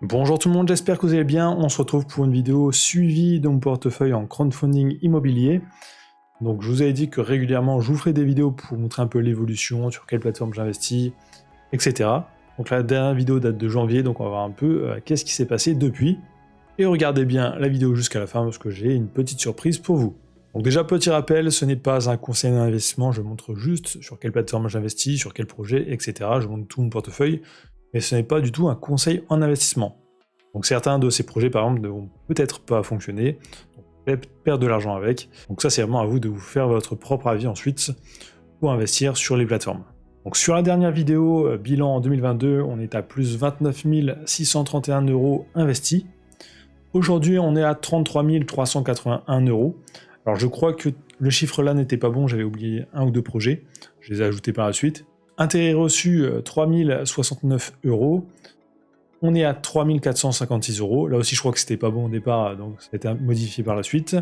Bonjour tout le monde, j'espère que vous allez bien. On se retrouve pour une vidéo suivie de mon portefeuille en crowdfunding immobilier. Donc je vous avais dit que régulièrement je vous ferai des vidéos pour vous montrer un peu l'évolution, sur quelle plateforme j'investis, etc. Donc la dernière vidéo date de janvier, donc on va voir un peu qu'est-ce qui s'est passé depuis. Et regardez bien la vidéo jusqu'à la fin parce que j'ai une petite surprise pour vous. Donc déjà petit rappel, ce n'est pas un conseil d'investissement, je montre juste sur quelle plateforme j'investis, sur quel projet, etc. Je montre tout mon portefeuille. Mais ce n'est pas du tout un conseil en investissement. Donc certains de ces projets par exemple ne vont peut-être pas fonctionner, donc peut-être perdre de l'argent avec. Donc ça c'est vraiment à vous de vous faire votre propre avis ensuite pour investir sur les plateformes. Donc sur la dernière vidéo, bilan en 2022, on est à plus 29 631 € investis. Aujourd'hui on est à 33 381 €. Alors je crois que le chiffre là n'était pas bon, j'avais oublié un ou deux projets, je les ai ajoutés par la suite. Intérêt reçu, 3069 €. On est à 3456 €. Là aussi, je crois que c'était pas bon au départ, donc ça a été modifié par la suite.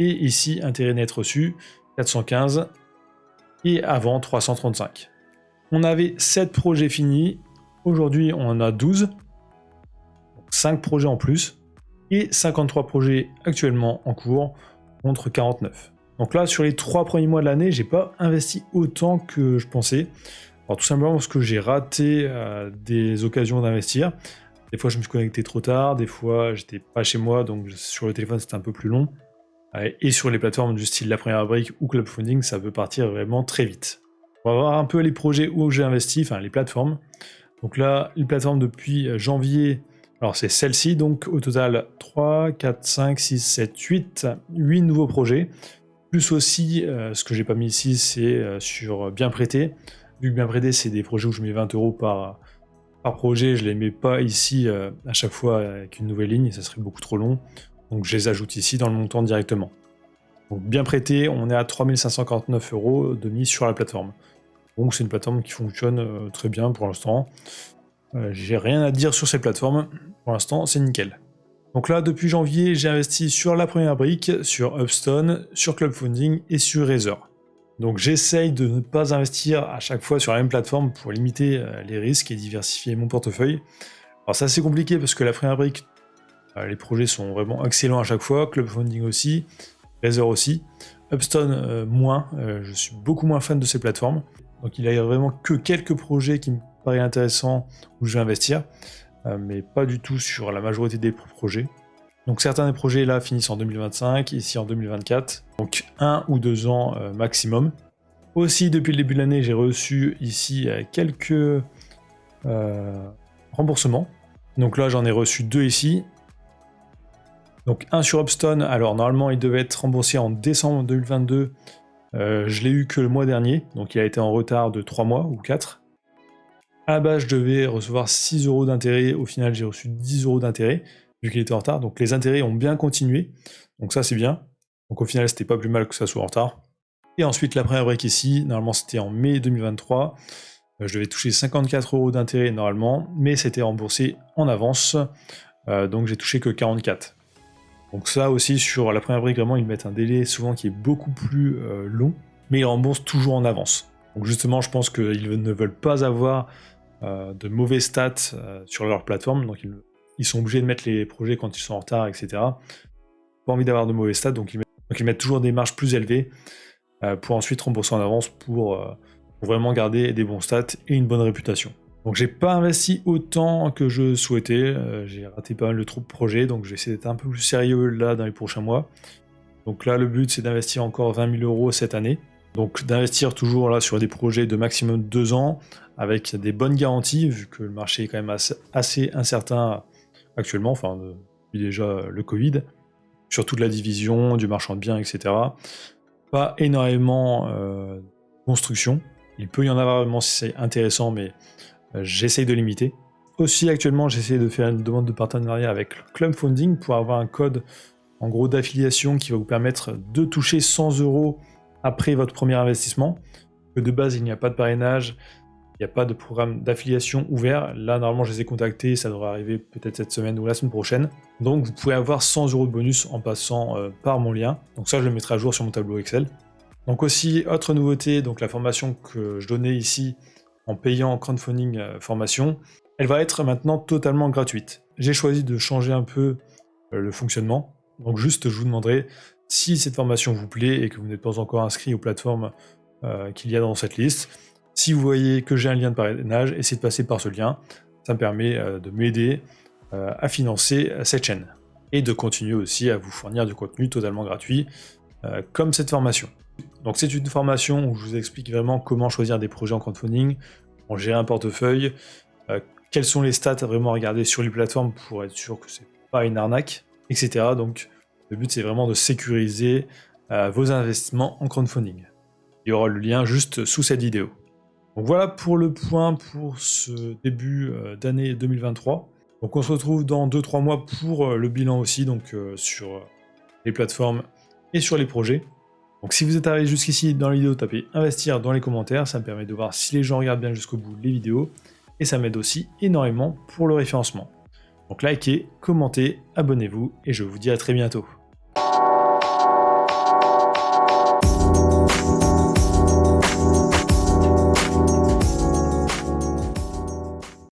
Et ici, intérêt net reçu, 415. Et avant, 335. On avait 7 projets finis. Aujourd'hui, on en a 12. Donc 5 projets en plus. Et 53 projets actuellement en cours, contre 49. Donc là, sur les 3 premiers mois de l'année, j'ai pas investi autant que je pensais. Alors tout simplement parce que j'ai raté des occasions d'investir. Des fois, je me suis connecté trop tard, des fois, j'étais pas chez moi, donc sur le téléphone, c'était un peu plus long. Et sur les plateformes du style La Première Brique ou Clubfunding, ça peut partir vraiment très vite. On va voir un peu les projets où j'ai investi, enfin les plateformes. Donc là, les plateformes depuis janvier, alors c'est celle-ci, donc au total 3, 4, 5, 6, 7, 8 nouveaux projets. Plus aussi, ce que j'ai pas mis ici, c'est sur Bien Prêté. Vu que Bien Prêté, c'est des projets où je mets 20 € par projet, je les mets pas ici à chaque fois avec une nouvelle ligne, ça serait beaucoup trop long. Donc je les ajoute ici dans le montant directement. Donc Bien Prêté, on est à 3549 € de mise sur la plateforme. Donc c'est une plateforme qui fonctionne très bien pour l'instant. J'ai rien à dire sur cette plateforme, pour l'instant c'est nickel. Donc là, depuis janvier, j'ai investi sur La Première Brique, sur Upstone, sur Clubfunding et sur Razer. Donc j'essaye de ne pas investir à chaque fois sur la même plateforme pour limiter les risques et diversifier mon portefeuille. Alors c'est assez compliqué parce que La Première Brique, les projets sont vraiment excellents à chaque fois, Clubfunding aussi, Razer aussi. Upstone moins, je suis beaucoup moins fan de ces plateformes. Donc il n'y a vraiment que quelques projets qui me paraissent intéressants où je vais investir. Mais pas du tout sur la majorité des projets. Donc certains des projets là finissent en 2025, ici en 2024, donc 1 ou 2 ans maximum. Aussi depuis le début de l'année, j'ai reçu ici quelques remboursements. Donc là j'en ai reçu 2 ici. Donc un sur Upstone, alors normalement il devait être remboursé en décembre 2022. Je l'ai eu que le mois dernier, donc il a été en retard de 3 mois ou 4. À la base, je devais recevoir 6 € d'intérêt. Au final, j'ai reçu 10 € d'intérêt, vu qu'il était en retard. Donc les intérêts ont bien continué. Donc ça, c'est bien. Donc au final, c'était pas plus mal que ça soit en retard. Et ensuite, la première break ici, normalement, c'était en mai 2023. Je devais toucher 54 € d'intérêt normalement, mais c'était remboursé en avance. Donc j'ai touché que 44. Donc ça aussi, sur la première brique, vraiment, ils mettent un délai souvent qui est beaucoup plus long, mais ils remboursent toujours en avance. Donc justement, je pense qu'ils ne veulent pas avoir de mauvais stats sur leur plateforme, donc ils sont obligés de mettre les projets quand ils sont en retard, etc. Pas envie d'avoir de mauvais stats, donc ils mettent toujours des marges plus élevées pour ensuite rembourser en avance pour vraiment garder des bons stats et une bonne réputation. Donc j'ai pas investi autant que je souhaitais, j'ai raté pas mal de trop de projets, donc je vais essayer d'être un peu plus sérieux là dans les prochains mois. Donc là le but c'est d'investir encore 20 000 € cette année. Donc d'investir toujours là sur des projets de maximum 2 ans, avec des bonnes garanties, vu que le marché est quand même assez incertain actuellement, enfin depuis déjà le Covid, sur toute la division du marchand de biens, etc. Pas énormément de construction. Il peut y en avoir vraiment si c'est intéressant, mais j'essaye de limiter. Aussi actuellement j'essaie de faire une demande de partenariat avec Clubfunding pour avoir un code en gros d'affiliation qui va vous permettre de toucher 100 € après votre premier investissement. Que de base il n'y a pas de parrainage, il n'y a pas de programme d'affiliation ouvert. Là normalement je les ai contactés, ça devrait arriver peut-être cette semaine ou la semaine prochaine. Donc vous pouvez avoir 100 € de bonus en passant par mon lien. Donc ça je le mettrai à jour sur mon tableau Excel. Donc aussi autre nouveauté, donc la formation que je donnais ici en payant en crowdfunding formation, elle va être maintenant totalement gratuite. J'ai choisi de changer un peu le fonctionnement. Donc juste, je vous demanderai si cette formation vous plaît et que vous n'êtes pas encore inscrit aux plateformes qu'il y a dans cette liste. Si vous voyez que j'ai un lien de parrainage, essayez de passer par ce lien. Ça me permet de m'aider à financer cette chaîne et de continuer aussi à vous fournir du contenu totalement gratuit comme cette formation. Donc c'est une formation où je vous explique vraiment comment choisir des projets en crowdfunding, comment gérer un portefeuille, quelles sont les stats à vraiment regarder sur les plateformes pour être sûr que c'est pas une arnaque, etc. Donc le but c'est vraiment de sécuriser vos investissements en crowdfunding. Il y aura le lien juste sous cette vidéo. Donc voilà pour le point pour ce début d'année 2023. Donc on se retrouve dans 2-3 mois pour le bilan aussi, donc sur les plateformes et sur les projets. Donc si vous êtes arrivé jusqu'ici dans la vidéo, tapez investir dans les commentaires, ça me permet de voir si les gens regardent bien jusqu'au bout les vidéos, et ça m'aide aussi énormément pour le référencement. Donc likez, commentez, abonnez-vous, et je vous dis à très bientôt.